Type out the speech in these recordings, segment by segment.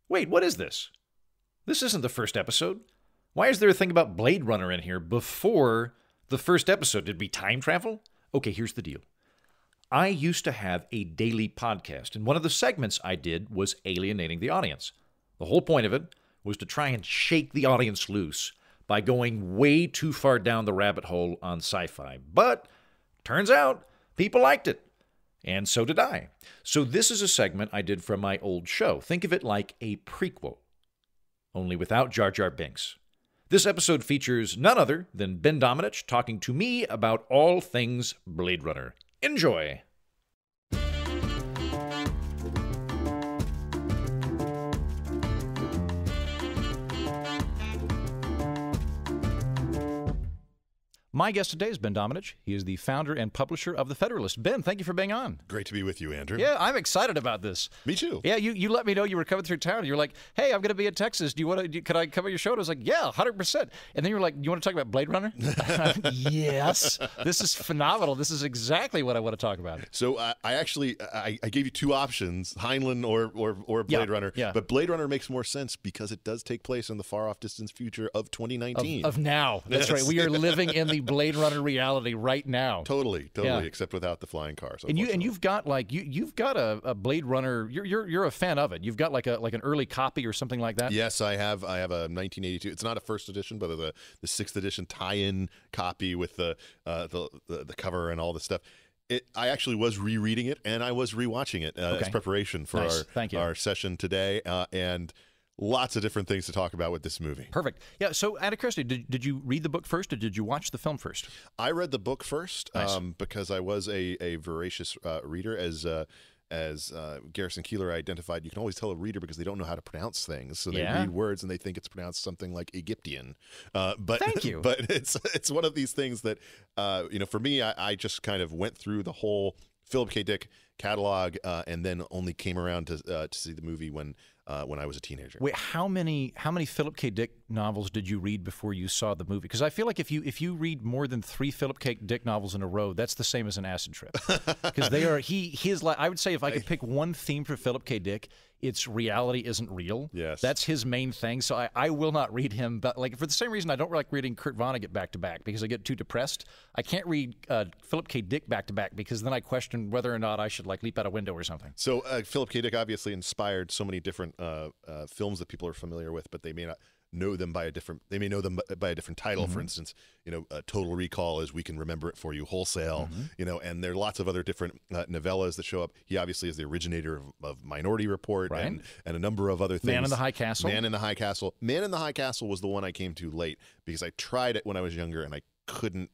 Wait, what is this? This isn't the first episode. Why is there a thing about Blade Runner in here before the first episode? Did we time travel? Okay, here's the deal. I used to have a daily podcast, and one of the segments I did was alienating the audience. The whole point of it was to try and shake the audience loose by going way too far down the rabbit hole on sci-fi. But turns out people liked it, and so did I. So this is a segment I did from my old show. Think of it like a prequel, only without Jar Jar Binks. This episode features none other than Ben Domenech talking to me about all things Blade Runner. Enjoy! My guest today is Ben Domenech. He is the founder and publisher of The Federalist. Ben, thank you for being on. Great to be with you, Andrew. Yeah, I'm excited about this. Me too. Yeah, you let me know you were coming through town. You're like, hey, I'm going to be in Texas. Do you want to? Could I come on your show? And I was like, yeah, 100%. And then you were like, you want to talk about Blade Runner? Yes. This is phenomenal. This is exactly what I want to talk about. So I gave you two options, Heinlein or Blade Runner. Yeah. But Blade Runner makes more sense because it does take place in the far-off distant future of 2019. Of now. That's right. We are living in the Blade Runner reality right now. Totally, Yeah. except without the flying cars. And you've got like you've got a Blade Runner. You're a fan of it. You've got like an early copy or something like that. Yes, I have a 1982. It's not a first edition, but the 6th edition tie-in copy with the cover and all the stuff. I actually was rereading it and I was rewatching it as preparation for our session today, and lots of different things to talk about with this movie. Perfect. Yeah. So, out of curiosity, did you read the book first, or did you watch the film first? I read the book first. Nice. Because I was a voracious reader. As Garrison Keillor identified, you can always tell a reader because they don't know how to pronounce things. So they read words and they think it's pronounced something like Egyptian. But thank you. But it's one of these things that for me, I just kind of went through the whole Philip K. Dick catalog and then only came around to see the movie when I was a teenager. Wait, how many Philip K. Dick novels did you read before you saw the movie? Because I feel like if you read more than 3 Philip K. Dick novels in a row, that's the same as an acid trip. Because they are his. I would say if I could pick one theme for Philip K. Dick, it's reality isn't real. Yes, that's his main thing. So I will not read him. But like for the same reason, I don't like reading Kurt Vonnegut back to back because I get too depressed. I can't read Philip K. Dick back to back because then I question whether or not I should like leap out a window or something. So Philip K. Dick obviously inspired so many different films that people are familiar with, but they may not know them by a different. They may know them by a different title. For instance, Total Recall is We Can Remember It For You Wholesale. And there are lots of other different novellas that show up. He obviously is the originator of Minority Report and a number of other things. Man in the High Castle. Man in the High Castle. Man in the High Castle was the one I came to late because I tried it when I was younger and I couldn't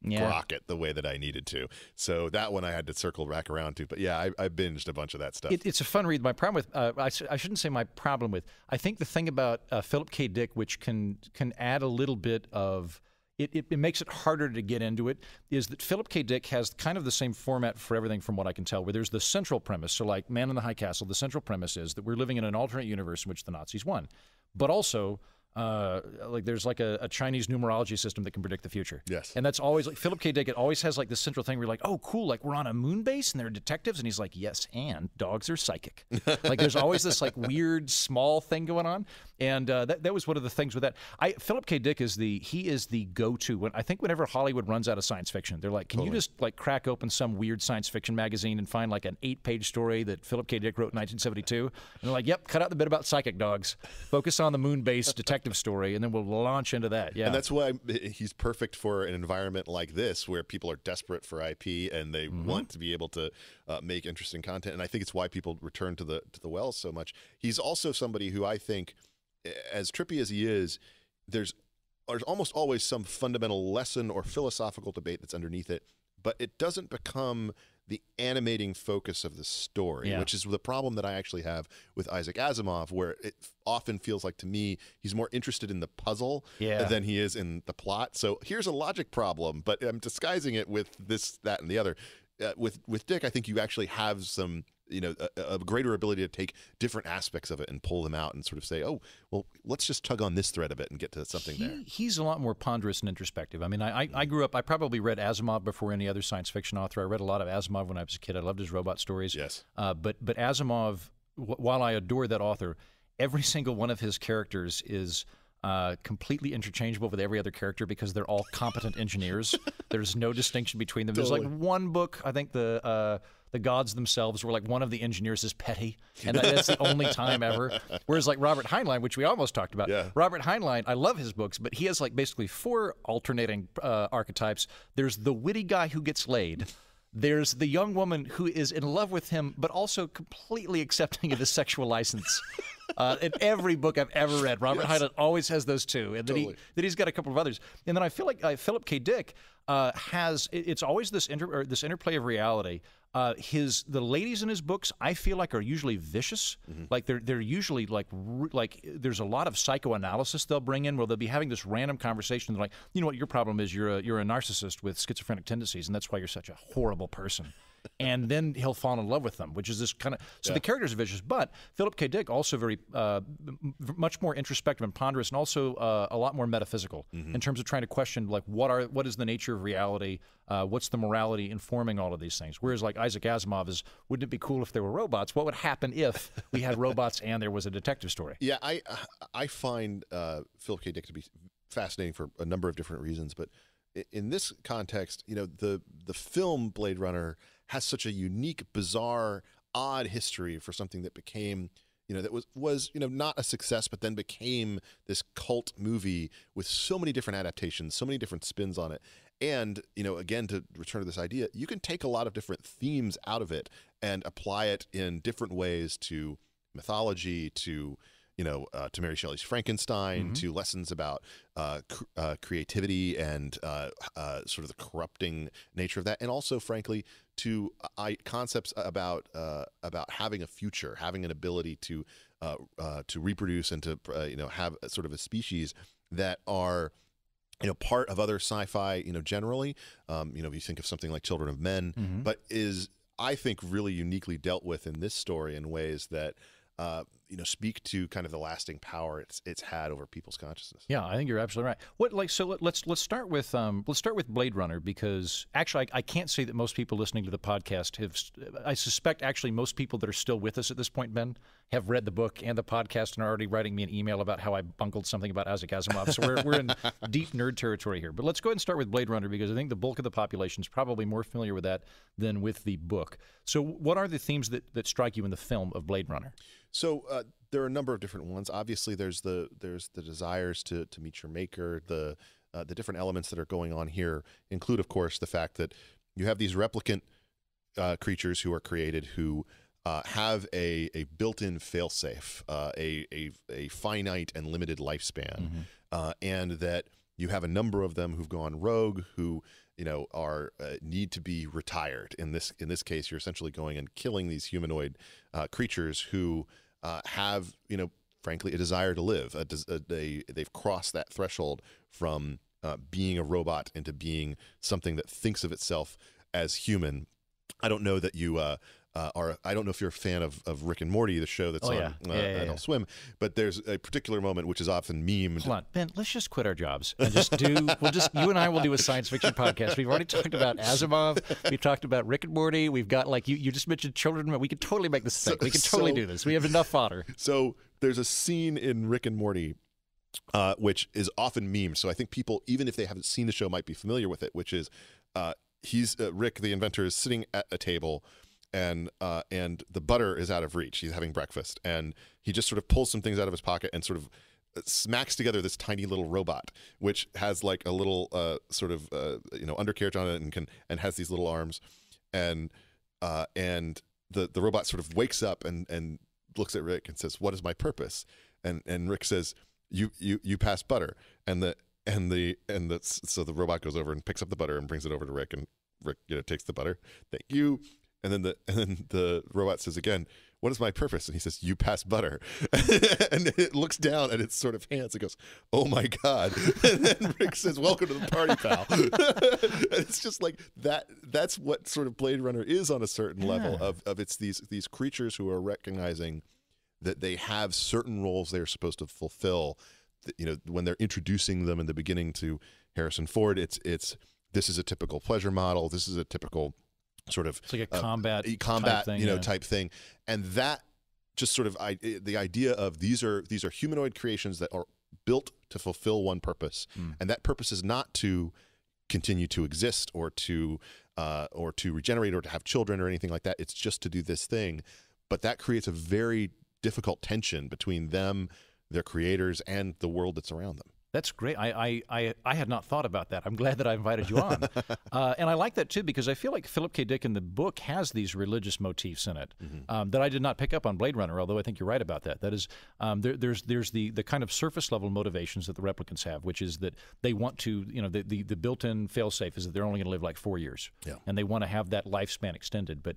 grok it the way that I needed to. So that one I had to circle back around to. But yeah, I binged a bunch of that stuff. It's a fun read. My problem with I shouldn't say my problem with. I think the thing about Philip K. Dick, which can add a little bit of it makes it harder to get into it, is that Philip K. Dick has kind of the same format for everything from what I can tell, where there's the central premise. So like Man in the High Castle, the central premise is that we're living in an alternate universe in which the Nazis won. But also there's like a Chinese numerology system that can predict the future. Yes. And that's always like Philip K. Dick. It always has like this central thing where you're like, oh, cool, like we're on a moon base and there are detectives. And he's like, yes, and dogs are psychic. Like there's always this like weird small thing going on. And that was one of the things with that. Philip K. Dick is the go-to. I think whenever Hollywood runs out of science fiction, they're like, can you just like crack open some weird science fiction magazine and find like an 8-page story that Philip K. Dick wrote in 1972? And they're like, yep, cut out the bit about psychic dogs. Focus on the moon base detective story, and then we'll launch into that. Yeah, and that's why he's perfect for an environment like this, where people are desperate for IP and they want to be able to make interesting content. And I think it's why people return to the wells so much. He's also somebody who I think, as trippy as he is, there's almost always some fundamental lesson or philosophical debate that's underneath it, but it doesn't become the animating focus of the story, which is the problem that I actually have with Isaac Asimov, where it often feels like, to me, he's more interested in the puzzle than he is in the plot. So here's a logic problem, but I'm disguising it with this, that, and the other. With Dick, I think you actually have some, a greater ability to take different aspects of it and pull them out and sort of say, oh, well, let's just tug on this thread a bit and get to something there. He's a lot more ponderous and introspective. I mean, I grew up, I probably read Asimov before any other science fiction author. I read a lot of Asimov when I was a kid. I loved his robot stories. Yes. But Asimov, while I adore that author, every single one of his characters is completely interchangeable with every other character because they're all competent engineers. There's no distinction between them. Totally. There's like one book, I think the gods themselves were like one of the engineers is petty, and that's the only time ever. Whereas like Robert Heinlein, which we almost talked about, Robert Heinlein, I love his books, but he has like basically 4 alternating archetypes. There's the witty guy who gets laid. There's the young woman who is in love with him, but also completely accepting of his sexual license. In every book I've ever read, Robert Heinlein always has those 2, and then he's got a couple of others. And then I feel like Philip K. Dick has it's always this interplay of reality. The ladies in his books, I feel like, are usually vicious. Like they're usually like there's a lot of psychoanalysis they'll bring in where they'll be having this random conversation. They're like, you know what, your problem is you're a narcissist with schizophrenic tendencies, and that's why you're such a horrible person. And then he'll fall in love with them, which is this kind of the characters are vicious. But Philip K. Dick also very much more introspective and ponderous, and also a lot more metaphysical in terms of trying to question like what is the nature of reality, what's the morality informing all of these things. Whereas like Isaac Asimov is, wouldn't it be cool if there were robots? What would happen if we had robots and there was a detective story? Yeah, I find Philip K. Dick to be fascinating for a number of different reasons, but in this context, you know, the film Blade Runner has such a unique, bizarre, odd history for something that became, you know, that was you know, not a success, but then became this cult movie with so many different adaptations, so many different spins on it. And, you know, again, to return to this idea, you can take a lot of different themes out of it and apply it in different ways to mythology, to, you know, to Mary Shelley's Frankenstein, to lessons about creativity and sort of the corrupting nature of that, and also, frankly, to concepts about having a future, having an ability to reproduce and to you know, have a sort of a species that are, you know, part of other sci-fi, you know, generally. You know, if you think of something like Children of Men, but is, I think, really uniquely dealt with in this story in ways that you know, speak to kind of the lasting power it's had over people's consciousness. Yeah, I think you're absolutely right. Let's start with Blade Runner, because actually I can't say that most people listening to the podcast have. I suspect actually most people that are still with us at this point, Ben, have read the book and the podcast and are already writing me an email about how I bungled something about Isaac Asimov. So we're in deep nerd territory here. But let's go ahead and start with Blade Runner, because I think the bulk of the population is probably more familiar with that than with the book. So what are the themes that strike you in the film of Blade Runner? So there are a number of different ones. Obviously, there's the desires to meet your maker. The different elements that are going on here include, of course, the fact that you have these replicant creatures who are created who have a built-in failsafe, a finite and limited lifespan, and that you have a number of them who've gone rogue, who, you know, are need to be retired. In this case, you're essentially going and killing these humanoid creatures who have, you know, frankly, a desire to live. They've crossed that threshold from being a robot into being something that thinks of itself as human. I don't know that you I don't know if you're a fan of Rick and Morty, the show that's on Adult Swim, but there's a particular moment which is often memed. Hold on, Ben, let's just quit our jobs and you and I will do a science fiction podcast. We've already talked about Asimov, we've talked about Rick and Morty, we've got, like, you just mentioned Children. We could totally make this thing. We could totally do this. We have enough fodder. So there's a scene in Rick and Morty which is often memed, so I think people, even if they haven't seen the show, might be familiar with it, which is Rick, the inventor, is sitting at a table, and the butter is out of reach. He's having breakfast, and he just sort of pulls some things out of his pocket and sort of smacks together this tiny little robot, which has like a little sort of you know, undercarriage on it, and has these little arms, and the robot sort of wakes up and looks at Rick and says, "What is my purpose?" And Rick says, "You pass butter," so the robot goes over and picks up the butter and brings it over to Rick, and Rick, you know, takes the butter. "Thank you." And then the robot says again, "What is my purpose?" And he says, "You pass butter." And it looks down at its sort of hands and goes, "Oh my God." And then Rick says, "Welcome to the party, pal." And it's just like that. That's what sort of Blade Runner is on a certain level of it's these creatures who are recognizing that they have certain roles they're supposed to fulfill. You know, when they're introducing them in the beginning to Harrison Ford, it's this is a typical pleasure model. This is a typical sort of it's like a combat type thing, you know, type thing, and that just sort of the idea of these are humanoid creations that are built to fulfill one purpose, and that purpose is not to continue to exist or to regenerate or to have children or anything like that. It's just to do this thing, but that creates a very difficult tension between them, their creators, and the world that's around them. That's great. I had not thought about that. I'm glad that I invited you on. And I like that, too, because I feel like Philip K. Dick in the book has these religious motifs in it that I did not pick up on Blade Runner, although I think you're right about that. That is, there's the kind of surface-level motivations that the replicants have, which is that they want to, the built-in fail-safe is that they're only going to live like 4 years. Yeah. And they want to have that lifespan extended, but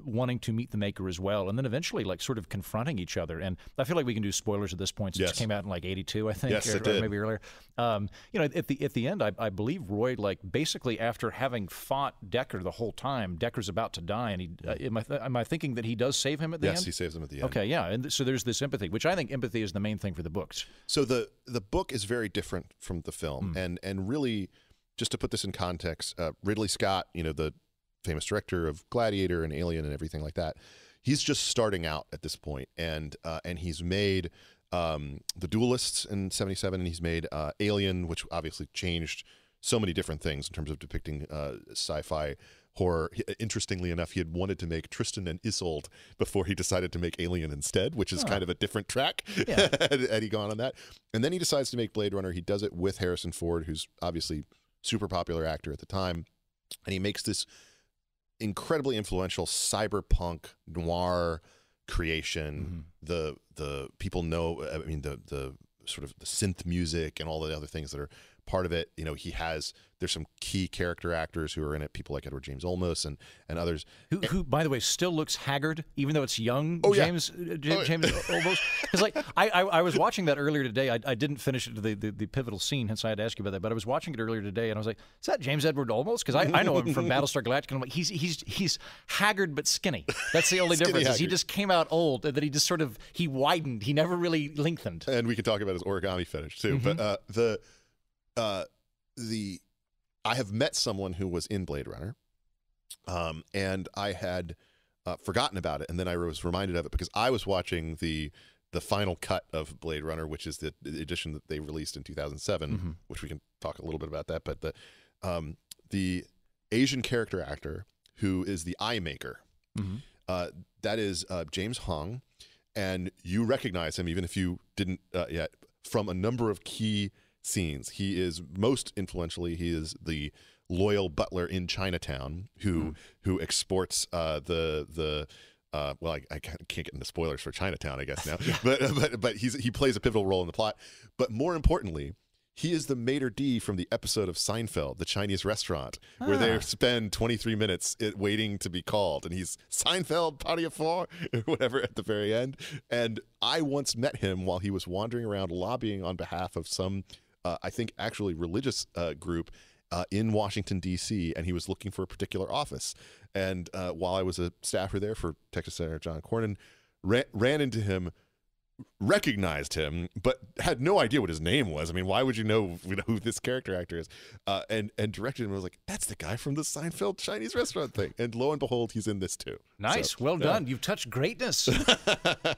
wanting to meet the Maker as well, and then eventually like sort of confronting each other. And I feel like we can do spoilers at this point since it came out in like 82, I think, yes, or it did. maybe earlier. At the end, I believe Roy, like basically after having fought Decker the whole time, Decker's about to die, and he am I thinking that he does save him at the end? Yes, he saves him at the end. Okay, yeah, and so there's this empathy, which I think empathy is the main thing for the books. So the book is very different from the film, and really, just to put this in context, Ridley Scott, the famous director of Gladiator and Alien and everything like that, he's just starting out at this point, and he's made The Duelists in '77, and he's made Alien, which obviously changed so many different things in terms of depicting sci-fi horror. Interestingly enough, he had wanted to make Tristan and Isolde before he decided to make Alien instead, which is kind of a different track. Yeah. Had he gone on that. And then he decides to make Blade Runner. He does it with Harrison Ford, who's obviously super popular actor at the time, and he makes this incredibly influential cyberpunk noir creation. The people know, I mean, the sort of the synth music and all the other things that are part of it. There's some key character actors who are in it, people like Edward James Olmos and others. Who, by the way, still looks haggard, even though it's young James Olmos. Because like I was watching that earlier today. I didn't finish it to the pivotal scene, hence I had to ask you about that. But I was watching it earlier today, and I was like, is that James Edward Olmos? Because I know him from Battlestar Galactica. And I'm like, he's haggard but skinny. That's the only difference. Is he just came out old, and that he just sort of he widened. He never really lengthened. And we can talk about his origami fetish too. But I have met someone who was in Blade Runner, and I had forgotten about it, and then I was reminded of it because I was watching the final cut of Blade Runner, which is the edition that they released in 2007, which we can talk a little bit about that. But the Asian character actor who is the eye maker, that is James Hong, and you recognize him even if you didn't yet from a number of key scenes. He is most influentially, he is the loyal butler in Chinatown who exports well, I can't get into spoilers for Chinatown, I guess now, but he plays a pivotal role in the plot. But more importantly, he is the maitre d' from the episode of Seinfeld, the Chinese restaurant, where they spend 23 minutes waiting to be called, and he's Seinfeld, party of four, or whatever at the very end. And I once met him while he was wandering around lobbying on behalf of some I think actually religious group in Washington, D.C., and he was looking for a particular office. And while I was a staffer there for Texas Senator John Cornyn, ran into him, recognized him, but had no idea what his name was. I mean, why would you know who this character actor is? And directed him and was like, that's the guy from the Seinfeld Chinese restaurant thing. And lo and behold, he's in this too. Nice. So, well done. You've touched greatness.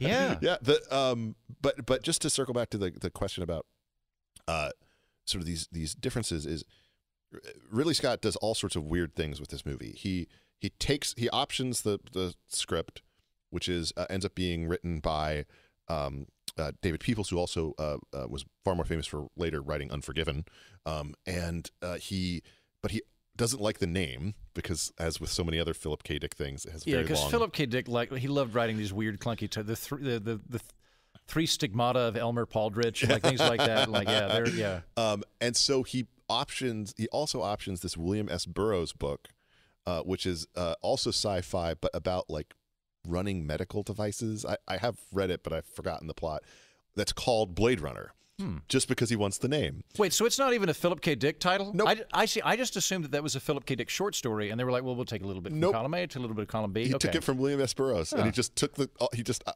Yeah. Yeah. But just to circle back to the question about sort of these differences, is Ridley Scott does all sorts of weird things with this movie. He options the script, which is ends up being written by David Peoples, who also was far more famous for later writing Unforgiven, and he doesn't like the name because, as with so many other Philip K. Dick things, it has very long. Yeah, because Philip K. Dick he loved writing these weird, clunky the three stigmata of Elmer Paldrich, like things like that. Like and so he also options this William S. Burroughs book, which is also sci-fi, but about like running medical devices. I have read it, but I've forgotten the plot. That's called Blade Runner. Just because he wants the name. Wait, so it's not even a Philip K. Dick title? Nope. I see. I just assumed that was a Philip K. Dick short story, and they were like, "Well, we'll take a little bit from column A to a little bit of column B." He took it from William S. Burroughs, and he just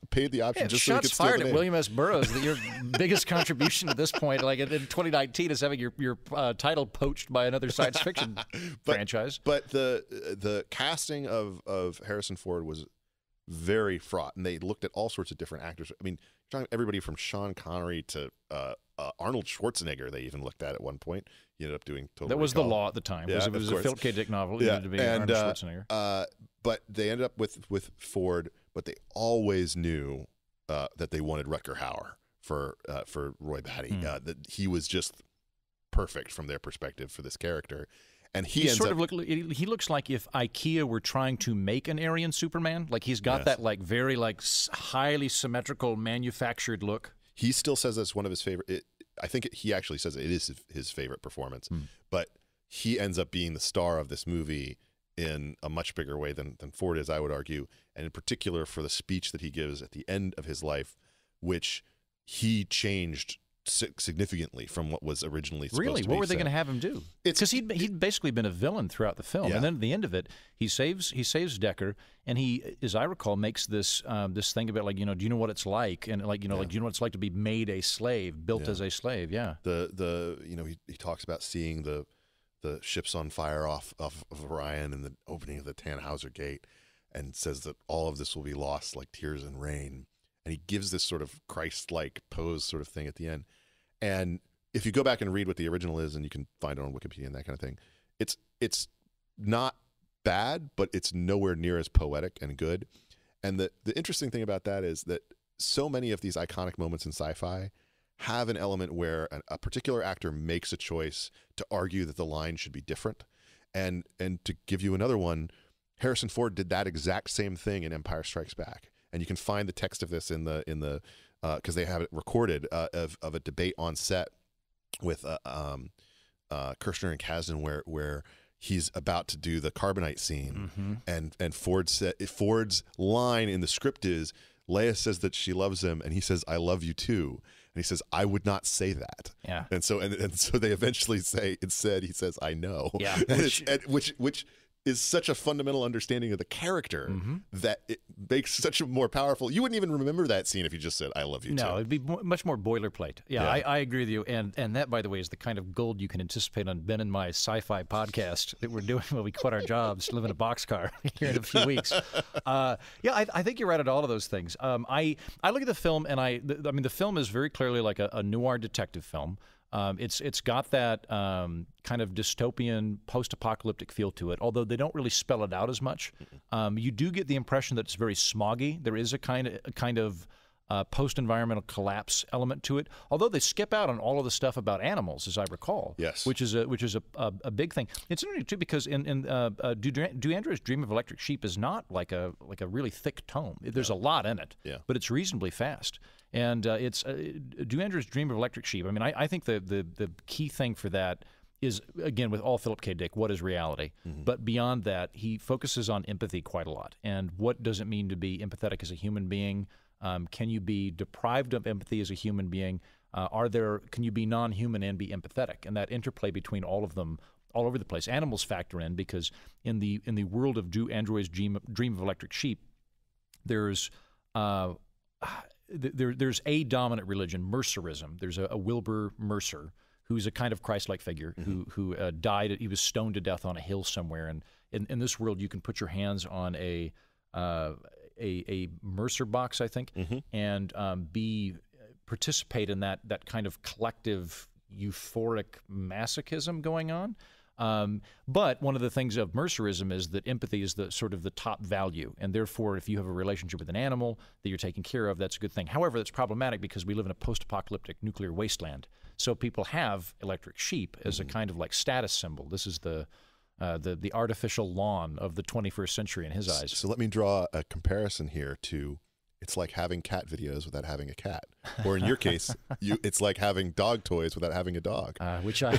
paid the option just so he could steal the name. Shots fired at William S. Burroughs. Your biggest contribution at this point, like in 2019, is having your title poached by another science fiction franchise. But the casting of Harrison Ford was very fraught, and they looked at all sorts of different actors. I mean, everybody from Sean Connery to Arnold Schwarzenegger. They even looked at one point. He ended up doing Total That was Recall. the law at the time. Yeah, it was a Philip K. Dick novel. It needed to be and Arnold Schwarzenegger. but they ended up with Ford, but they always knew that they wanted Rutger Hauer for Roy Batty. That he was just perfect from their perspective for this character. And he looks like if IKEA were trying to make an Aryan Superman. Like he's got that like very like highly symmetrical manufactured look. He still says that's one of his favorite. I think he actually says it is his favorite performance. But he ends up being the star of this movie in a much bigger way than Ford is, I would argue. And in particular for the speech that he gives at the end of his life, which he changed significantly from what was originally supposed to be. Really? What were they going to have him do? Because he'd basically been a villain throughout the film, and then at the end of it, he saves Decker, and he, as I recall, makes this this thing about like do you know what it's like, and like like do you know what it's like to be made a slave, built as a slave? Yeah. He talks about seeing the ships on fire off of Orion and the opening of the Tannhauser Gate, and says that all of this will be lost like tears in rain. And he gives this sort of Christ-like pose sort of thing at the end. And if you go back and read what the original is, and you can find it on Wikipedia and that kind of thing, it's not bad, but it's nowhere near as poetic and good. And the interesting thing about that is that so many of these iconic moments in sci-fi have an element where a particular actor makes a choice to argue that the line should be different. And to give you another one, Harrison Ford did that exact same thing in Empire Strikes Back. And you can find the text of this in the because they have it recorded of a debate on set with Kirshner and Kasdan where he's about to do the carbonite scene, and Ford's line in the script is Leia says that she loves him, and he says I love you too, and he says I would not say that. Yeah. And so they eventually say instead he says I know. Yeah. Which is such a fundamental understanding of the character that it makes such a more powerful. You wouldn't even remember that scene if you just said, I love you too. No, it'd be much more boilerplate. Yeah. I agree with you. And that, by the way, is the kind of gold you can anticipate on Ben and my sci-fi podcast that we're doing when we quit our jobs to live in a boxcar here in a few weeks. I think you're right at all of those things. I look at the film, and I mean, the film is very clearly like a noir detective film. It's got that kind of dystopian, post-apocalyptic feel to it, although they don't really spell it out as much. You do get the impression that it's very smoggy. There is a kind of post-environmental collapse element to it, although they skip out on all of the stuff about animals, as I recall. Yes, which is a big thing. It's interesting too because in Duandre's Dream of Electric Sheep is not like a really thick tome. There's a lot in it, but it's reasonably fast. And it's Duandre's Dream of Electric Sheep. I mean, I think the key thing for that is, again, with all Philip K. Dick, what is reality? But beyond that, he focuses on empathy quite a lot. And what does it mean to be empathetic as a human being? Can you be deprived of empathy as a human being? Can you be non-human and be empathetic? And that interplay between all of them, all over the place. Animals factor in because in the world of Duandre's Dream of Electric Sheep, there's a dominant religion, Mercerism. There's a Wilbur Mercer, who's a kind of Christ-like figure who died. He was stoned to death on a hill somewhere. And in this world, you can put your hands on a Mercer box, I think, and participate in that kind of collective euphoric masochism going on. But one of the things of Mercerism is that empathy is the sort of the top value, and therefore if you have a relationship with an animal that you're taking care of, that's a good thing. However, that's problematic because we live in a post-apocalyptic nuclear wasteland, so people have electric sheep as a kind of like status symbol. This is the artificial lawn of the 21st century in his eyes. So let me draw a comparison here to it's like having cat videos without having a cat. Or in your case, it's like having dog toys without having a dog. Which I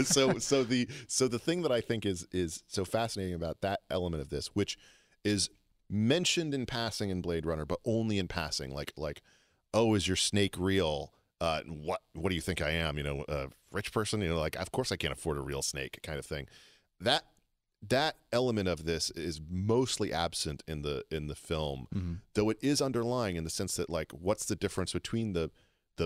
so the thing that I think is so fascinating about that element of this, which is mentioned in passing in Blade Runner, but only in passing, like oh, is your snake real? What do you think I am? A rich person? Like of course I can't afford a real snake, kind of thing. That element of this is mostly absent in the film, though it is underlying in the sense that, like, what's the difference between the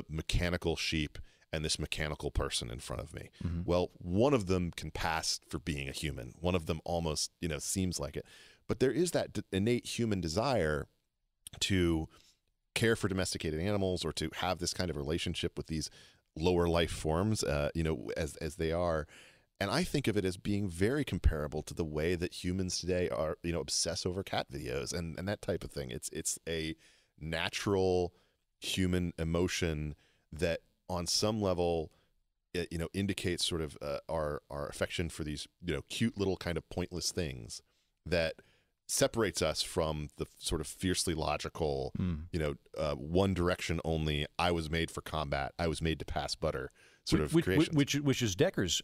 mechanical sheep and this mechanical person in front of me? Well, one of them can pass for being a human. One of them almost, seems like it. But there is that innate human desire to care for domesticated animals or to have this kind of relationship with these lower life forms, as they are. And I think of it as being very comparable to the way that humans today are, obsess over cat videos and that type of thing. It's a natural human emotion that on some level, indicates sort of our affection for these, cute little kind of pointless things that separates us from the sort of fiercely logical, one direction only. I was made for combat. I was made to pass butter. Sort of creations. Which is Decker's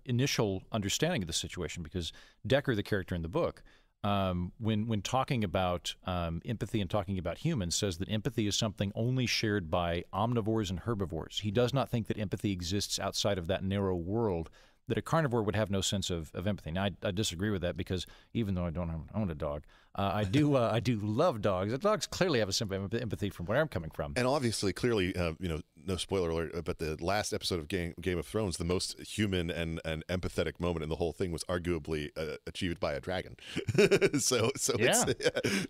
initial understanding of the situation, because Decker, the character in the book, when talking about empathy and talking about humans, says that empathy is something only shared by omnivores and herbivores. He does not think that empathy exists outside of that narrow world, that a carnivore would have no sense of empathy. Now, I disagree with that, because even though I don't own a dog, I do love dogs. The dogs clearly have a sense of empathy from where I'm coming from. And obviously, clearly, no spoiler alert, but the last episode of Game of Thrones, the most human and empathetic moment in the whole thing was arguably achieved by a dragon. so yeah.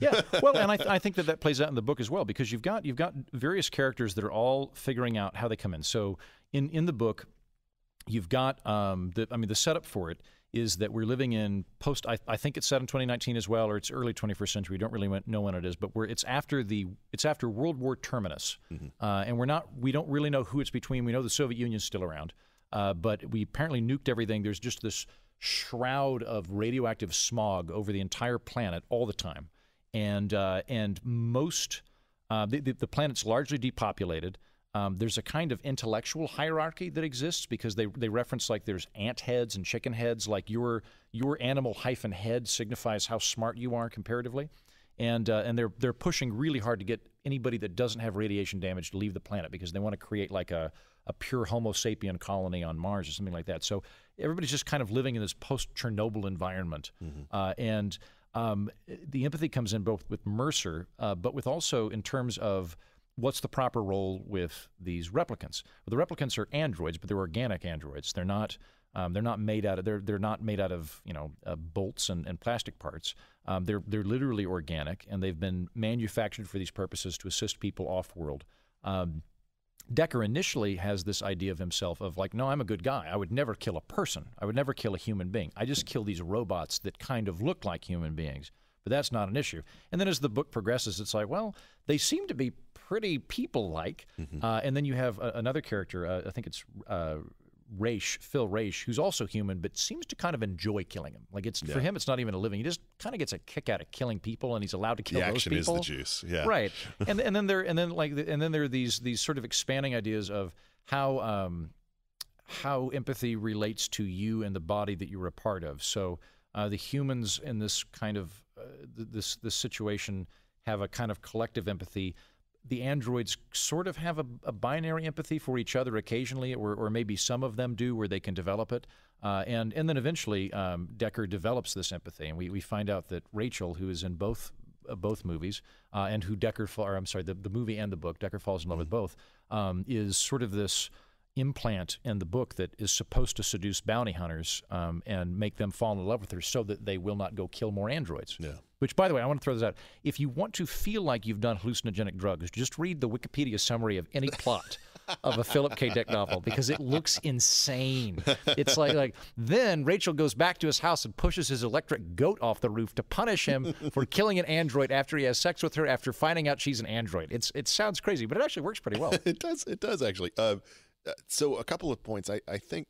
Yeah. Well, and I think that plays out in the book as well, because you've got various characters that are all figuring out how they come in. So in the book, you've got the setup for it is that we're living in post. I think it's set in 2019 as well, or it's early 21st century. We don't really know when it is, but it's after World War terminus, and we don't really know who it's between. We know the Soviet Union's still around, but we apparently nuked everything. There's just this shroud of radioactive smog over the entire planet all the time, and most the planet's largely depopulated. There's a kind of intellectual hierarchy that exists, because they reference, like, there's ant heads and chicken heads. Like your animal hyphen head signifies how smart you are comparatively, and they're pushing really hard to get anybody that doesn't have radiation damage to leave the planet, because they want to create like a pure Homo sapien colony on Mars or something like that. So everybody's just kind of living in this post-Chernobyl environment, and the empathy comes in both with Mercer, but with also in terms of what's the proper role with these replicants? Well, the replicants are androids, but they're organic androids. They're not made out of bolts and plastic parts. They're literally organic, and they've been manufactured for these purposes to assist people off-world. Decker initially has this idea of himself of, like, no, I'm a good guy. I would never kill a person. I would never kill a human being. I just kill these robots that kind of look like human beings. But that's not an issue. And then as the book progresses, it's like, well, they seem to be pretty people-like. And then you have another character, I think it's Phil Raish, who's also human, but seems to kind of enjoy killing him. Like, for him, it's not even a living. He just kind of gets a kick out of killing people, and he's allowed to kill those people. The action is the juice. Yeah. Right. And then there are these sort of expanding ideas of how empathy relates to you and the body that you're a part of. So the humans in this kind of this situation have a kind of collective empathy. The androids sort of have a binary empathy for each other occasionally, or maybe some of them do, where they can develop it. And then eventually Decker develops this empathy, and we find out that Rachel, who is in both movies, and who the movie and the book, Decker falls in love with both, is sort of this implant in the book that is supposed to seduce bounty hunters and make them fall in love with her so that they will not go kill more androids. Yeah. Which, by the way, I want to throw this out. If you want to feel like you've done hallucinogenic drugs, just read the Wikipedia summary of any plot of a Philip K. Dick novel, because it looks insane. It's like then Rachel goes back to his house and pushes his electric goat off the roof to punish him for killing an android after he has sex with her after finding out she's an android. It sounds crazy, but it actually works pretty well. It does actually. So a couple of points. I think,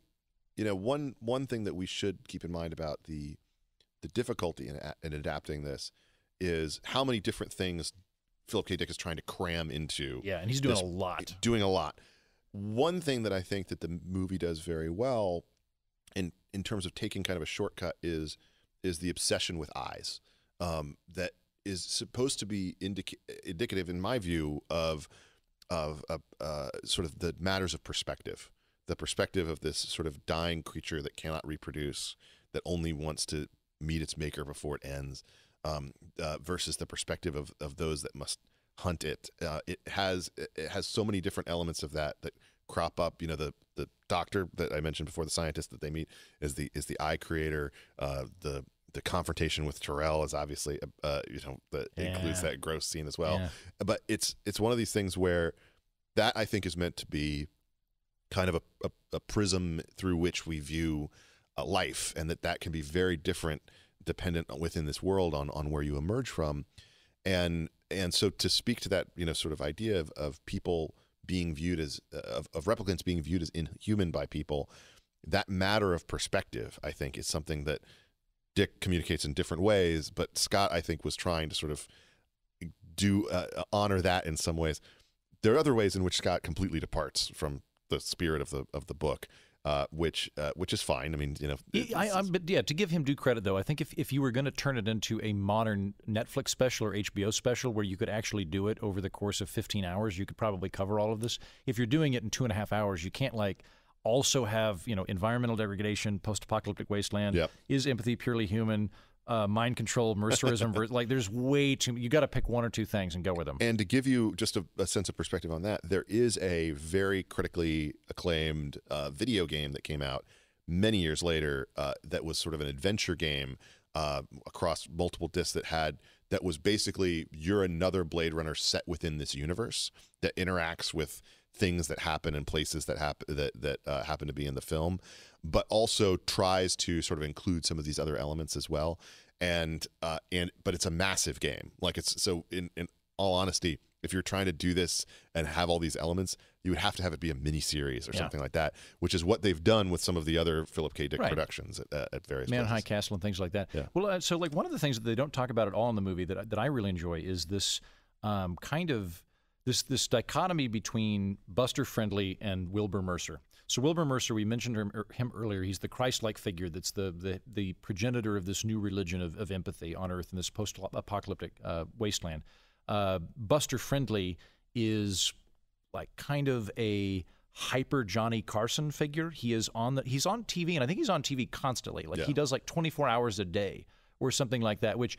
one thing that we should keep in mind about the difficulty in adapting this is how many different things Philip K. Dick is trying to cram into. Yeah, and he's doing a lot. Doing a lot. One thing that I think that the movie does very well in terms of taking kind of a shortcut is the obsession with eyes. That is supposed to be indicative, in my view, of sort of the matters of perspective, the perspective of this sort of dying creature that cannot reproduce, that only wants to meet its maker before it ends, versus the perspective of those that must hunt it. It has so many different elements of that crop up. The doctor that I mentioned before, the scientist that they meet is the eye creator. The The confrontation with Terrell is obviously, that includes that gross scene as well. Yeah. But it's one of these things where that I think is meant to be kind of a prism through which we view life, and that can be very different dependent within this world on where you emerge from. And so to speak to that, sort of idea of people being viewed as, of replicants being viewed as inhuman by people, that matter of perspective, I think, is something that Dick communicates in different ways, but Scott, I think, was trying to sort of honor that in some ways. There are other ways in which Scott completely departs from the spirit of the book, which is fine. I mean, but to give him due credit, though, I think if you were going to turn it into a modern Netflix special or HBO special where you could actually do it over the course of 15 hours, you could probably cover all of this. If you're doing it in 2.5 hours, you can't also have environmental degradation, post-apocalyptic wasteland. Yep. Is empathy purely human? Mind control, mercerism. There's way too. You got to pick one or two things and go with them. And to give you just a sense of perspective on that, there is a very critically acclaimed video game that came out many years later that was sort of an adventure game across multiple discs that was basically you're another Blade Runner set within this universe that interacts with things that happen in places that happen to be in the film, but also tries to sort of include some of these other elements as well. But it's a massive game. In all honesty, if you're trying to do this and have all these elements, you would have to have it be a mini series or something like that, which is what they've done with some of the other Philip K. Dick productions at various Man places. High Castle and things like that. Yeah. Well, so one of the things that they don't talk about at all in the movie that I really enjoy is this kind of this dichotomy between Buster Friendly and Wilbur Mercer. So Wilbur Mercer, we mentioned him earlier. He's the Christ-like figure that's the progenitor of this new religion of empathy on Earth in this post-apocalyptic wasteland. Buster Friendly is kind of a hyper Johnny Carson figure. He's on TV, and I think he's on TV constantly. He does 24 hours a day or something like that, which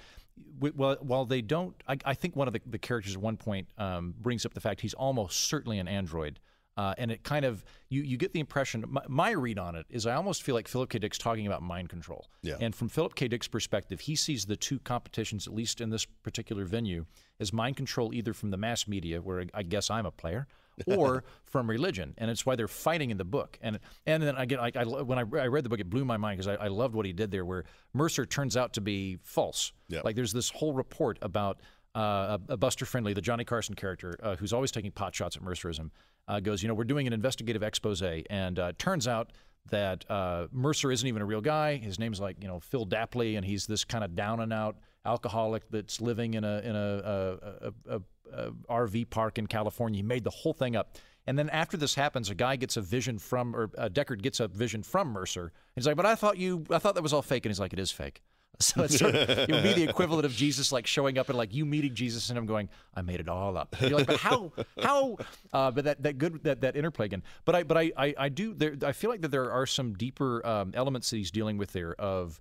while they don't, I think one of the characters at one point brings up the fact he's almost certainly an android. And it kind of, you get the impression, my read on it is I almost feel like Philip K. Dick's talking about mind control. Yeah. And from Philip K. Dick's perspective, he sees the two competitions, at least in this particular venue, as mind control either from the mass media, where I guess I'm a player, or from religion. And it's why they're fighting in the book. And then when I read the book, it blew my mind because I loved what he did there, where Mercer turns out to be false. Yep. There's this whole report about a Buster Friendly, the Johnny Carson character, who's always taking pot shots at Mercerism, goes, we're doing an investigative expose, and turns out that Mercer isn't even a real guy. His name's Phil Dapley, and he's this kind of down and out alcoholic that's living in a RV park in California. He made the whole thing up. And then after this happens, a guy gets a vision from, or Deckard gets a vision from Mercer. He's like, but I thought that was all fake. And he's like, it is fake. So it's sort of, it would be the equivalent of Jesus showing up and you meeting Jesus and him going, I made it all up. And you're like, but how? But that interplay again. But I do. I feel like that there are some deeper elements that he's dealing with there of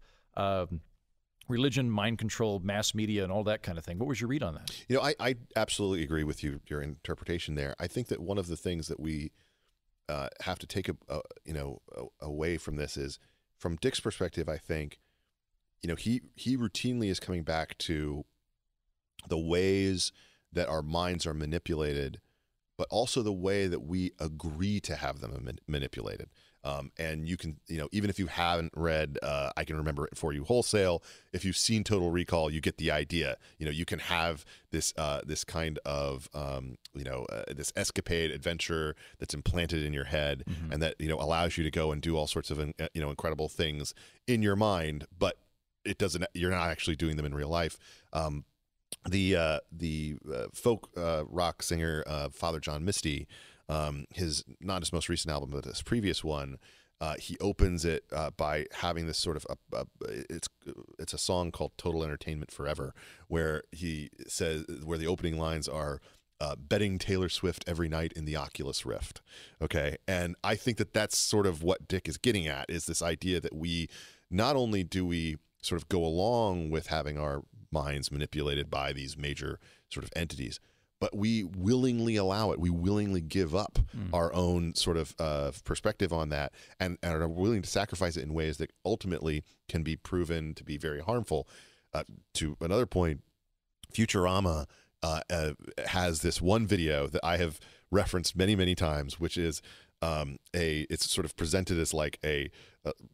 religion, mind control, mass media, and all that kind of thing. What was your read on that? I absolutely agree with your interpretation there. I think that one of the things that we have to take away from this is, from Dick's perspective, I think, he routinely is coming back to the ways that our minds are manipulated, but also the way that we agree to have them manipulated. And you can, even if you haven't read I Can Remember It For You wholesale, if you've seen Total Recall, you get the idea. You can have this kind of this escapade adventure that's implanted in your head, and that allows you to go and do all sorts of incredible things in your mind, but it doesn't. You're not actually doing them in real life. The folk rock singer Father John Misty, not his most recent album, but his previous one, he opens it by having this sort of it's a song called "Total Entertainment Forever," where he says, where the opening lines are, betting Taylor Swift every night in the Oculus Rift. Okay, and I think that that's sort of what Dick is getting at, is this idea that we not only do we sort of go along with having our minds manipulated by these major sort of entities, but we willingly allow it. We willingly give up our own sort of perspective on that, and are willing to sacrifice it in ways that ultimately can be proven to be very harmful. To another point, Futurama has this one video that I have referenced many, many times, which is it's sort of presented as like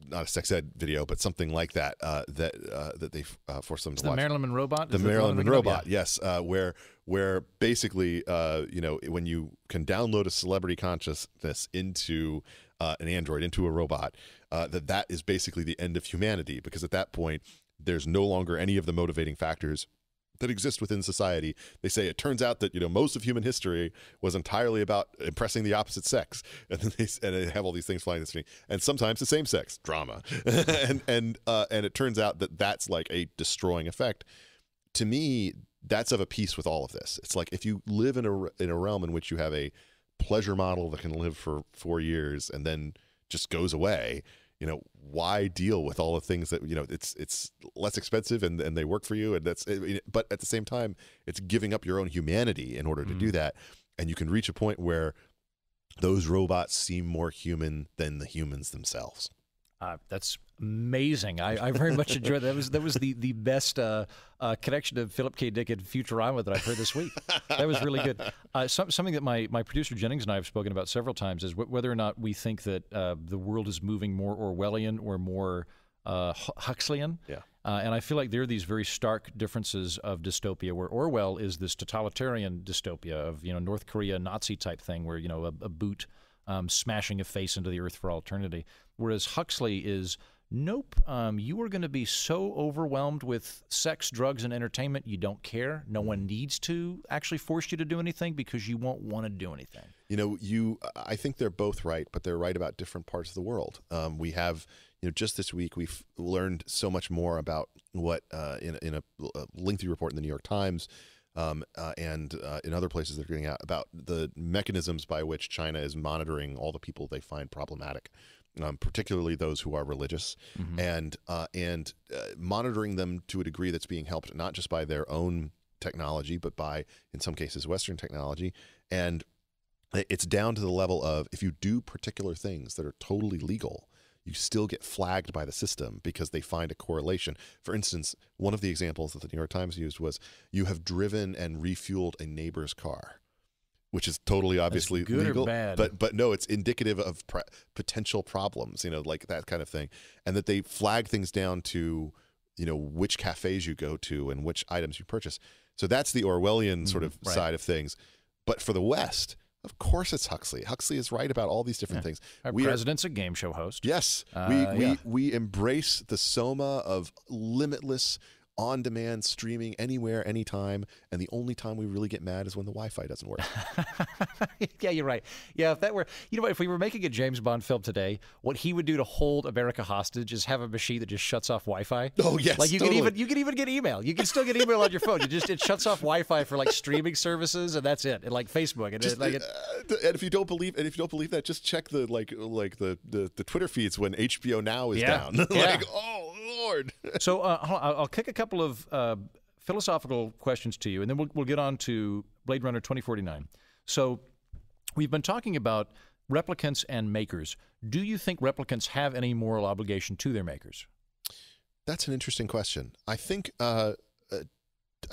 not a sex ed video, but something like that that they force them to watch. The Marilyn Monroe bot? The Marilyn Monroe bot, yes, where basically when you can download a celebrity consciousness into an android, into a robot, that is basically the end of humanity, because at that point there's no longer any of the motivating factors that exist within society. They say it turns out that most of human history was entirely about impressing the opposite sex, and then they have all these things flying at me, and sometimes the same sex drama, and it turns out that that's like a destroying effect. To me, that's of a piece with all of this. It's like if you live in a realm in which you have a pleasure model that can live for 4 years and then just goes away. Why deal with all the things that it's less expensive and they work for you, and but at the same time it's giving up your own humanity in order to do that, and you can reach a point where those robots seem more human than the humans themselves. That's amazing. I very much enjoyed that. That was the best connection to Philip K. Dick and Futurama that I've heard this week. That was really good. Something that my producer Jennings and I have spoken about several times is whether or not we think that the world is moving more Orwellian or more Huxleyan. Yeah. And I feel like there are these very stark differences of dystopia, where Orwell is this totalitarian dystopia of North Korea Nazi type thing, where a boot smashing a face into the earth for all eternity. Whereas Huxley is, nope, you are going to be so overwhelmed with sex, drugs, and entertainment, you don't care. No one needs to actually force you to do anything because you won't want to do anything. I think they're both right, but they're right about different parts of the world. We have, just this week, we've learned so much more about what, in a lengthy report in the New York Times, and in other places that are getting out, about the mechanisms by which China is monitoring all the people they find problematic, particularly those who are religious, and monitoring them to a degree that's being helped not just by their own technology, but by, in some cases, Western technology. And it's down to the level of, if you do particular things that are totally legal, you still get flagged by the system because they find a correlation. For instance, one of the examples that the New York Times used was, you have driven and refueled a neighbor's car, which is totally obviously good legal, or bad? but no, it's indicative of potential problems, like that kind of thing, and that they flag things down to, which cafes you go to and which items you purchase. So that's the Orwellian sort of side of things. But for the West, of course, it's Huxley. Huxley is right about all these different things. Our president's a game show host. Yes, we embrace the soma of limitless, on-demand streaming anywhere, anytime, and the only time we really get mad is when the Wi-Fi doesn't work. Yeah, you're right. Yeah, if that were, if we were making a James Bond film today, what he would do to hold America hostage is have a machine that just shuts off Wi-Fi. Oh yes, like you totally. can even get email. You can still get email on your phone. It shuts off Wi-Fi for like streaming services, and that's it. And like Facebook, and and if you don't believe that, just check the the Twitter feeds when HBO Now is down. Oh Lord. So I'll kick a couple of philosophical questions to you, and then we'll get on to Blade Runner 2049. So we've been talking about replicants and makers. Do you think replicants have any moral obligation to their makers? That's an interesting question. I think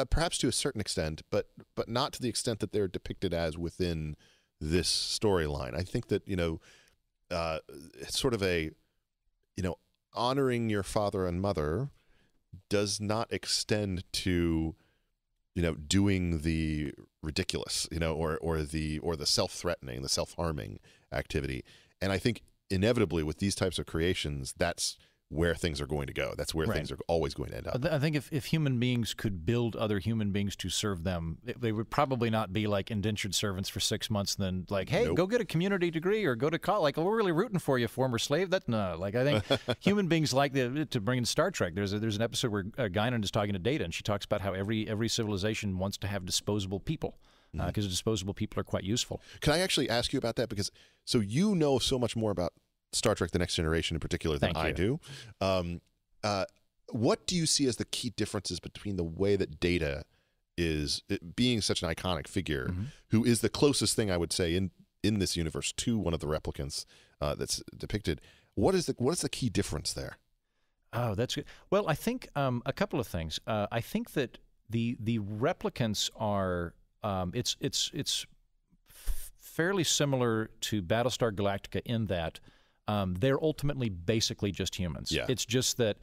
perhaps to a certain extent, but not to the extent that they're depicted as within this storyline. I think that it's sort of a honoring your father and mother does not extend to doing the ridiculous, or the self-threatening, the self-harming activity. And I think inevitably with these types of creations, that's where things are going to go. That's where things are always going to end up. I think if human beings could build other human beings to serve them, they would probably not be like indentured servants for 6 months, then like, hey, go get a community degree or go to college. Like, we're really rooting for you, former slave. I think human beings like to bring in Star Trek. There's an episode where Guinan is talking to Data, and she talks about how every civilization wants to have disposable people. Because disposable people are quite useful. Can I actually ask you about that? Because so you know so much more about Star Trek: The Next Generation in particular than I do. What do you see as the key differences between the way that Data is being such an iconic figure, who is the closest thing I would say in this universe to one of the replicants that's depicted. What is the key difference there? Oh, that's good. Well, I think a couple of things. I think that the replicants are it's fairly similar to Battlestar Galactica in that they're ultimately basically just humans. Yeah. It's just that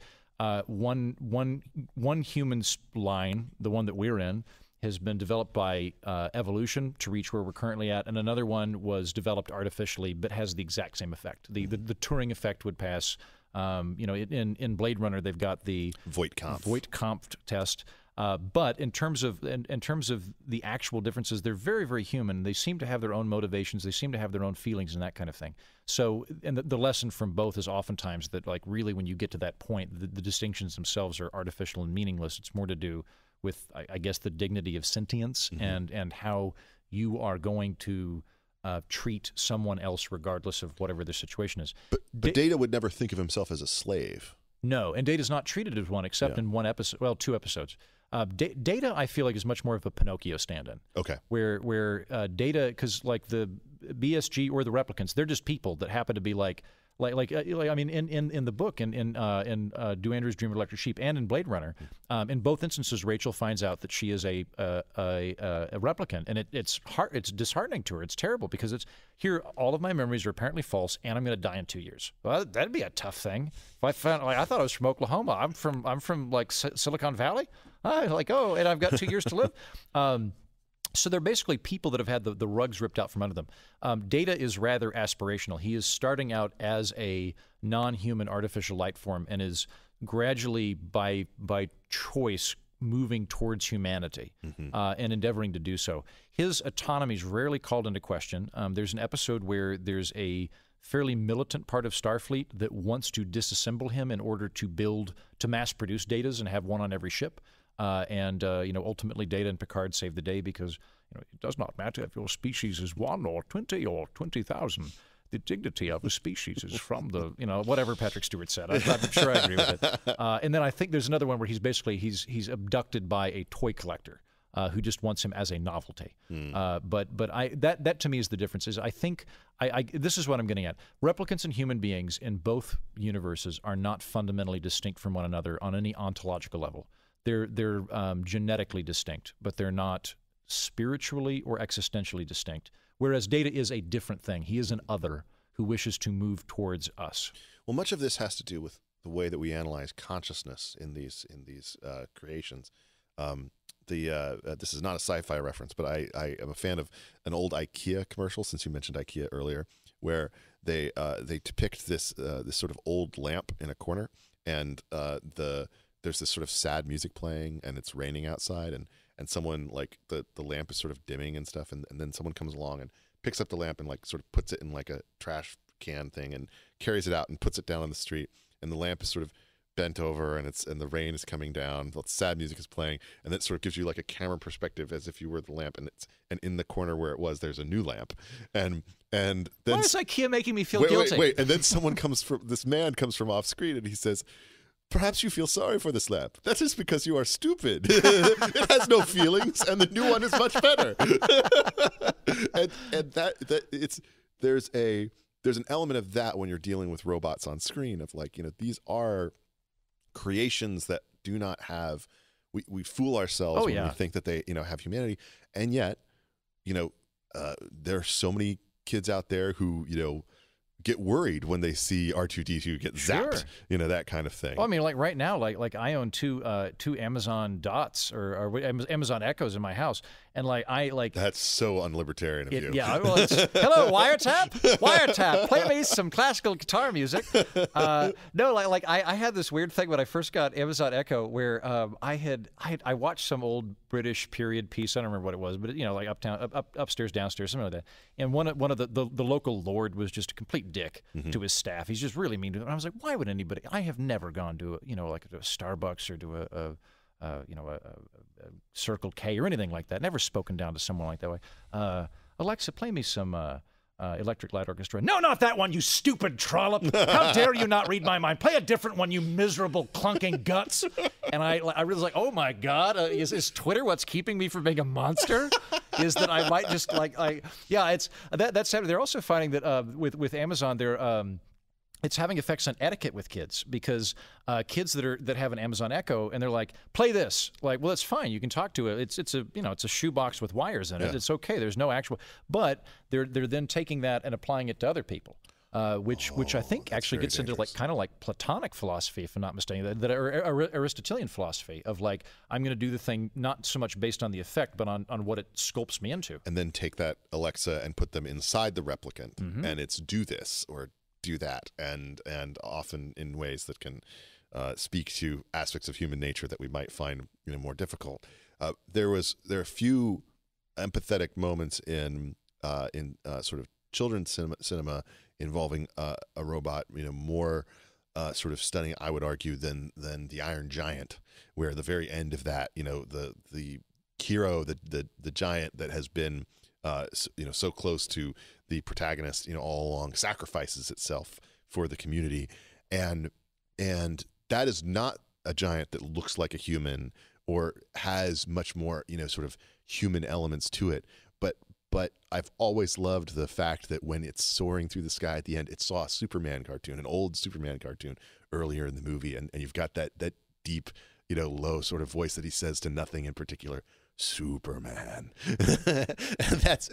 one human line, the one that we're in, has been developed by evolution to reach where we're currently at, and another one was developed artificially but has the exact same effect. The Turing effect would pass. In Blade Runner, they've got the Voight-Kampff test. But in terms of the actual differences, they're very, very human. They seem to have their own motivations. They seem to have their own feelings and that kind of thing. So, and the lesson from both is oftentimes that, like, really, when you get to that point, the distinctions themselves are artificial and meaningless. It's more to do with, I guess, the dignity of sentience and how you are going to treat someone else regardless of whatever their situation is. But Data would never think of himself as a slave. No, and Data's not treated as one except in one episode, well, 2 episodes. Data, I feel like, is much more of a Pinocchio stand-in. Okay. Where Data, because like the BSG or the replicants, they're just people that happen to be like I mean, in the book, in Do Androids Dream of Electric Sheep, and in Blade Runner, in both instances, Rachel finds out that she is a replicant, and it's disheartening to her. It's terrible because it's here. All of my memories are apparently false, and I'm going to die in 2 years. Well, that'd be a tough thing. If I found, I thought I was from Oklahoma. I'm from like Silicon Valley. And I've got 2 years to live. So they're basically people that have had the rugs ripped out from under them. Data is rather aspirational. He is starting out as a non-human artificial life form and is gradually, by choice, moving towards humanity and endeavoring to do so. His autonomy is rarely called into question. There's an episode where there's a fairly militant part of Starfleet that wants to disassemble him in order to mass-produce Datas and have one on every ship. Ultimately Data and Picard save the day because it does not matter if your species is 1 or 20 or 20,000. The dignity of a species is from the, whatever Patrick Stewart said. I'm sure I agree with it. And then I think there's another one where he's abducted by a toy collector who just wants him as a novelty. But that to me is the difference. Is I think this is what I'm getting at. Replicants and human beings in both universes are not fundamentally distinct from one another on any ontological level. They're genetically distinct, but they're not spiritually or existentially distinct. Whereas Data is a different thing. He is an other who wishes to move towards us. Well, much of this has to do with the way that we analyze consciousness in these creations. This is not a sci-fi reference, but I am a fan of an old IKEA commercial, since you mentioned IKEA earlier, where they depict this sort of old lamp in a corner, and there's this sort of sad music playing, and it's raining outside, and someone, like, the lamp is sort of dimming and stuff, and then someone comes along and picks up the lamp and, like, sort of puts it in like a trash can thing and carries it out and puts it down on the street, and the lamp is sort of bent over, and the rain is coming down, the sad music is playing, and that sort of gives you like a camera perspective as if you were the lamp, and in the corner where it was, there's a new lamp, and then why is IKEA making me feel guilty? Wait, and then this man comes from off screen, and he says, "Perhaps you feel sorry for this lamp. That is because you are stupid. It has no feelings, and the new one is much better." and there's an element of that when you're dealing with robots on screen, of like, these are creations that do not have. We fool ourselves when we think that they have humanity, and yet there are so many kids out there who get worried when they see R2-D2 get zapped, that kind of thing. Well, I mean, like right now, like I own two Amazon Dots or Amazon Echoes in my house, and that's so unlibertarian of you. Yeah, well, it's, hello, wiretap, play me some classical guitar music. No, I had this weird thing when I first got Amazon Echo, where I watched some old British period piece. I don't remember what it was, but like upstairs, downstairs, something like that. And one of the local lord was just a complete dick to his staff. He's just really mean to him. And I was like, why would anybody? I have never gone to like a Starbucks or to a Circle K or anything like that. Never spoken down to someone like that way. Alexa, play me some Electric Light Orchestra. No, not that one, you stupid trollop. How dare you not read my mind? Play a different one, you miserable clunking guts. And I was like, oh my God, is Twitter what's keeping me from being a monster? Is that I might just that's sad. They're also finding that with Amazon, it's having effects on etiquette with kids, because kids that have an Amazon Echo and they're like, play this, like, well, it's fine, you can talk to it. It's a shoebox with wires in it. It's okay. There's no actual, but they're then taking that and applying it to other people, which I think actually gets into kind of like Platonic philosophy, if I'm not mistaken, that Aristotelian philosophy of like, I'm going to do the thing not so much based on the effect, but on what it sculpts me into. And then take that Alexa and put them inside the replicant, and it's do this or do that, and often in ways that can speak to aspects of human nature that we might find more difficult. There are a few empathetic moments in sort of children's cinema involving a robot, more sort of stunning, I would argue, than the Iron Giant, where at the very end of that, the hero, the giant that has been so close to the protagonist, all along, sacrifices itself for the community, and that is not a giant that looks like a human or has much more, sort of human elements to it. But I've always loved the fact that when it's soaring through the sky at the end, it saw a Superman cartoon, an old Superman cartoon earlier in the movie, and you've got that deep, low sort of voice that he says to nothing in particular. Superman. That's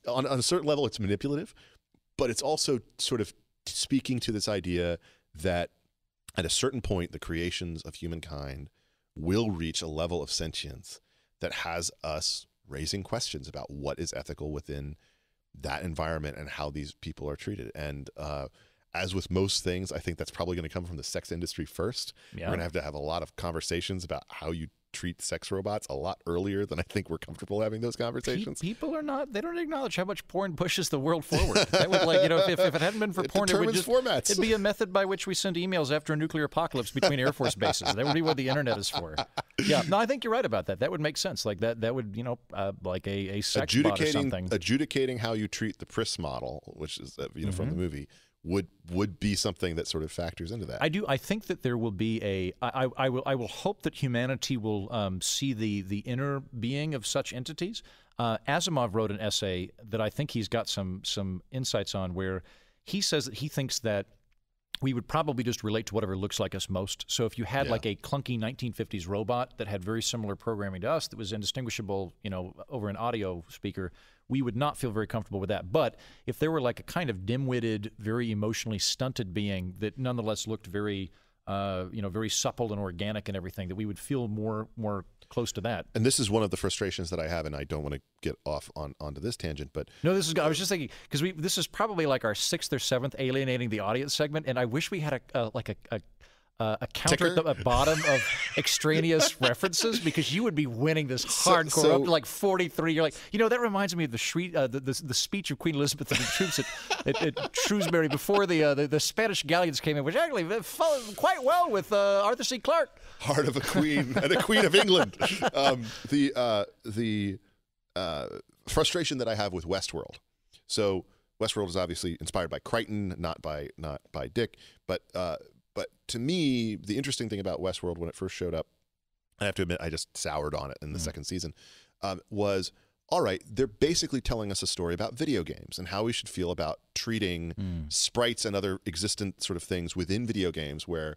on a certain level, it's manipulative, but it's also sort of speaking to this idea that at a certain point, the creations of humankind will reach a level of sentience that has us raising questions about what is ethical within that environment and how these people are treated. And as with most things, I think that's probably going to come from the sex industry first. Yeah. We're going to have a lot of conversations about how you treat sex robots a lot earlier than I think we're comfortable having those conversations. People are not, they don't acknowledge how much porn pushes the world forward. That would, if it hadn't been for porn, it'd be a method by which we send emails after a nuclear apocalypse between Air Force bases. That would be what the internet is for. Yeah, no, I think you're right about that. That would make sense. Like that would, like a sex bot or something. Adjudicating how you treat the Priss model, which is, from the movie, would be something that sort of factors into that. I think that there will be I will hope that humanity will see the inner being of such entities. Asimov wrote an essay that I think he's got some insights on, where he says that he thinks that we would probably just relate to whatever looks like us most. So if you had like a clunky 1950s robot that had very similar programming to us, that was indistinguishable, over an audio speaker, we would not feel very comfortable with that. But if there were like a kind of dim-witted, very emotionally stunted being that nonetheless looked very, very supple and organic and everything, that we would feel more close to that. And this is one of the frustrations that I have, and I don't want to get off onto this tangent, but no, I was just thinking, because this is probably like our 6th or 7th alienating the audience segment, and I wish we had a counter at the bottom of extraneous references, because you would be winning this hardcore up to like 43. You're like, that reminds me of the speech of Queen Elizabeth and the troops at Shrewsbury before the Spanish galleons came in, which actually followed quite well with Arthur C. Clarke. Heart of a queen and a queen of England. The frustration that I have with Westworld. So Westworld is obviously inspired by Crichton, not by Dick, but to me, the interesting thing about Westworld when it first showed up, I have to admit I just soured on it in the second season, was, all right, they're basically telling us a story about video games and how we should feel about treating sprites and other existent sort of things within video games, where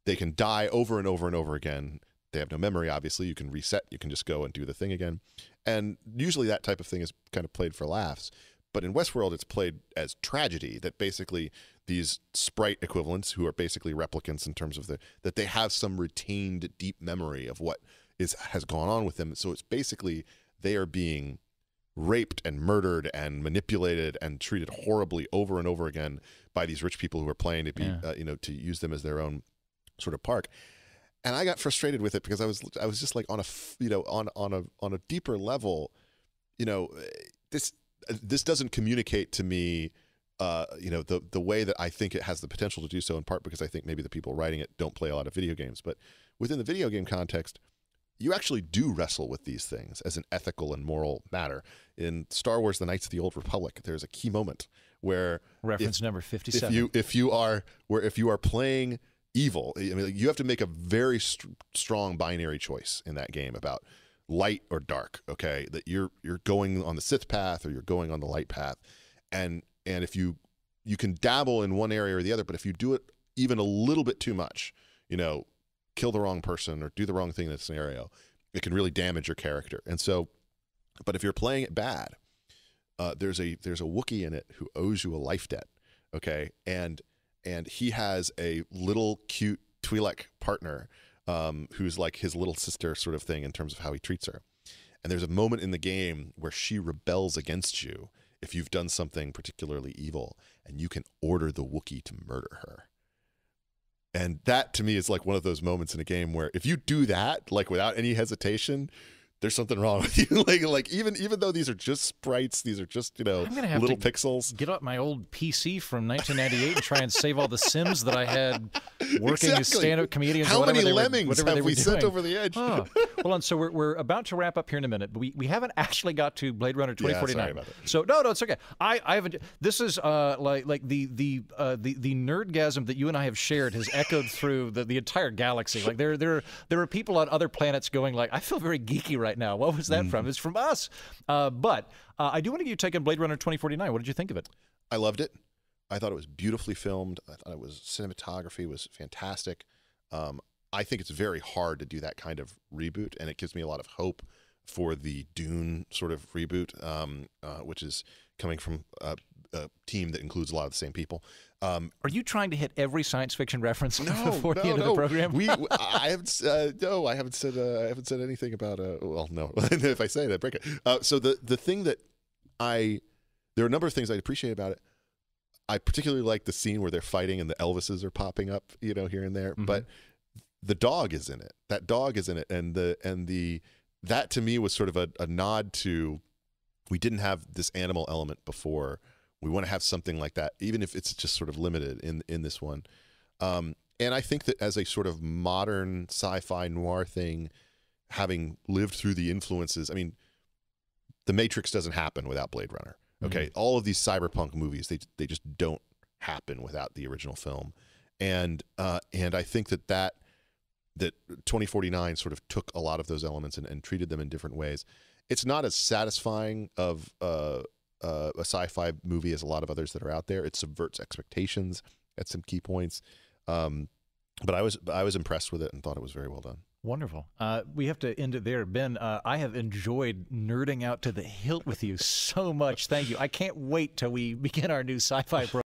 they can die over and over and over again. They have no memory, obviously. You can reset. You can just go and do the thing again. And usually that type of thing is kind of played for laughs. But in Westworld, it's played as tragedy, that basically these sprite equivalents, who are basically replicants in terms of that they have some retained deep memory of what has gone on with them. So it's basically they are being raped and murdered and manipulated and treated horribly over and over again by these rich people who are playing to be, to use them as their own sort of park. And I got frustrated with it because I was just like on a deeper level, this doesn't communicate to me, the way that I think it has the potential to do so, in part because I think maybe the people writing it don't play a lot of video games. But within the video game context, you actually do wrestle with these things as an ethical and moral matter. In Star Wars: The Knights of the Old Republic, there's a key moment where reference number 57. If you are playing evil, I mean, you have to make a very strong binary choice in that game about light or dark. Okay, that you're going on the Sith path or you're going on the light path, and if you can dabble in one area or the other, but if you do it even a little bit too much, kill the wrong person or do the wrong thing in a scenario, it can really damage your character. And so, but if you're playing it bad, there's a Wookiee in it who owes you a life debt, okay? And he has a little cute Twi'lek partner who's like his little sister sort of thing in terms of how he treats her. And there's a moment in the game where she rebels against you if you've done something particularly evil, and you can order the Wookiee to murder her. And that, to me, is like one of those moments in a game where if you do that, like without any hesitation, there's something wrong with you. like even though these are just sprites, these are just I'm gonna have little to pixels. Get up my old PC from 1998 and try and save all the Sims that I had working as stand-up comedians. How or many lemmings have we sent doing. over the edge? Oh. Hold on. So we're about to wrap up here in a minute, but we haven't actually got to Blade Runner 2049. Yeah, sorry about it. So no, it's okay. I haven't. This is like the nerdgasm that you and I have shared has echoed through the entire galaxy. Like there are people on other planets going like, I feel very geeky right now. What was that from? It's from us. But I do want to get you take on Blade Runner 2049. What did you think of it? I loved it. I thought it was beautifully filmed. I thought cinematography was fantastic. I think it's very hard to do that kind of reboot, and it gives me a lot of hope for the Dune sort of reboot, which is coming from a team that includes a lot of the same people. Are you trying to hit every science fiction reference before the end of the program? I haven't said anything about. Well, no. If I say it, I break it. So the thing that there are a number of things I appreciate about it. I particularly like the scene where they're fighting and the Elvises are popping up, here and there. Mm-hmm. But the dog is in it. That dog is in it, and that to me was sort of a nod to, we didn't have this animal element before. We want to have something like that, even if it's just sort of limited in this one. And I think that as a sort of modern sci-fi noir thing, having lived through the influences, I mean, The Matrix doesn't happen without Blade Runner. Okay, mm-hmm. All of these cyberpunk movies, they just don't happen without the original film, and I think that 2049 sort of took a lot of those elements and treated them in different ways. It's not as satisfying of a sci-fi movie as a lot of others that are out there. It subverts expectations at some key points, but I was impressed with it and thought it was very well done. Wonderful. We have to end it there. Ben, I have enjoyed nerding out to the hilt with you so much. Thank you. I can't wait till we begin our new sci-fi program.